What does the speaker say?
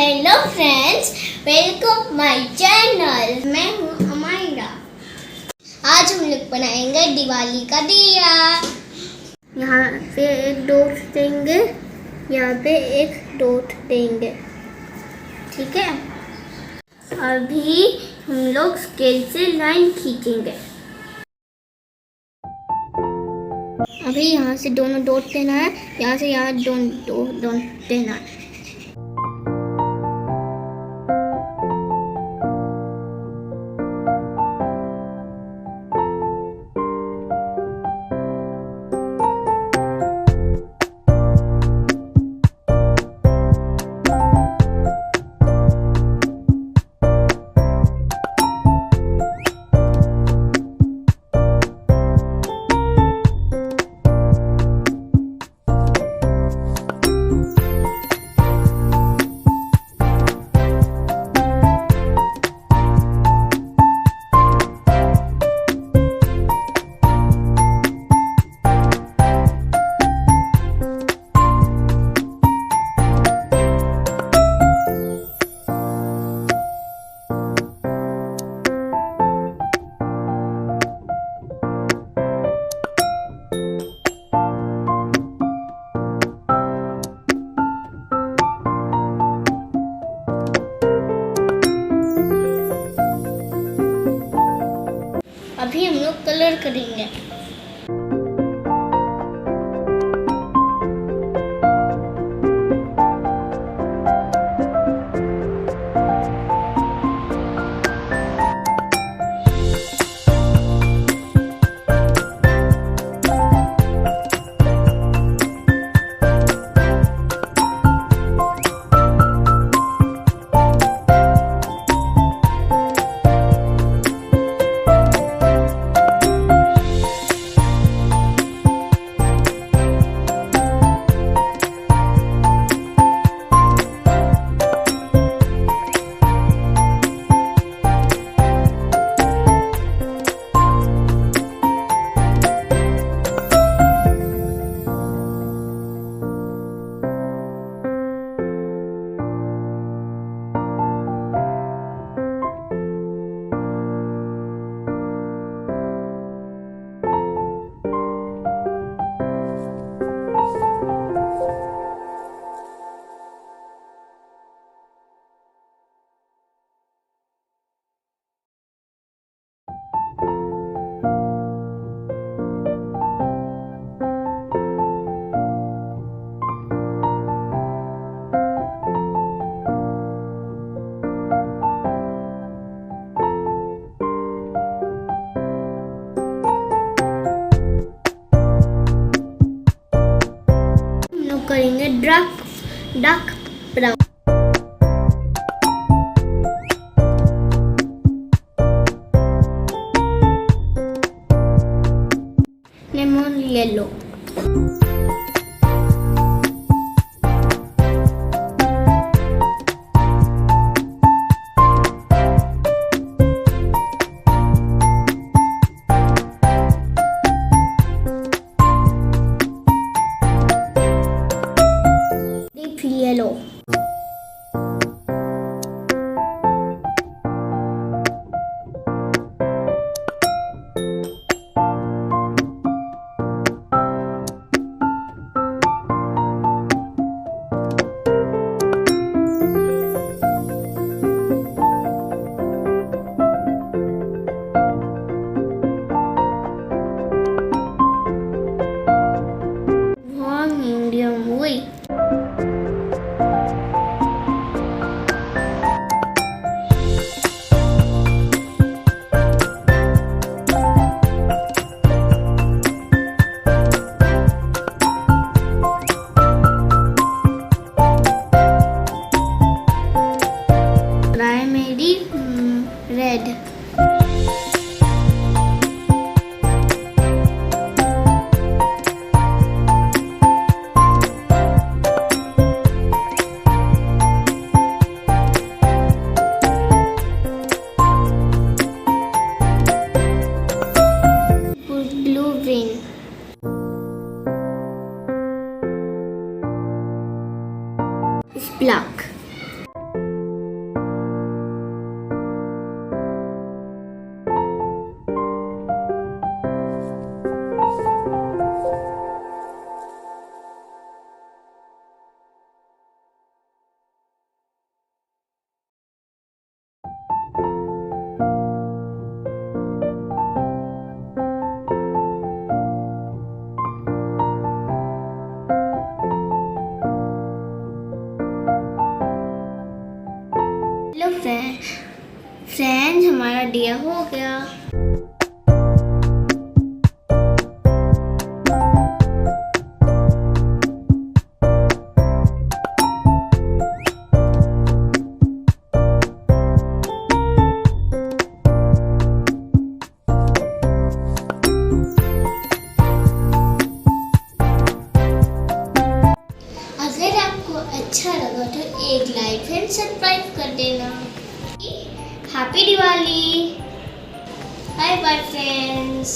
Hello friends, welcome my channel. मैं हूँ अमायरा। आज हम लोग बनाएंगे दिवाली का दिया। यहाँ पे एक डॉट देंगे, यहाँ पे एक डॉट देंगे, ठीक है। अभी हम लोग स्केल से लाइन खींचेंगे। अभी यहाँ से दोनों डॉट देना है, यहाँ से यहाँ दोनों डॉट देना है। अभी हम लोग कलर करेंगे। करेंगे dark brown. Lemon yellow. Yellow. Medium white. Primary red. Blue green. It's black. हमारा दिया हो गया। अगर आपको अच्छा लगा तो एक लाइक एंड सब्सक्राइब कर देना। Happy Diwali. Bye bye friends.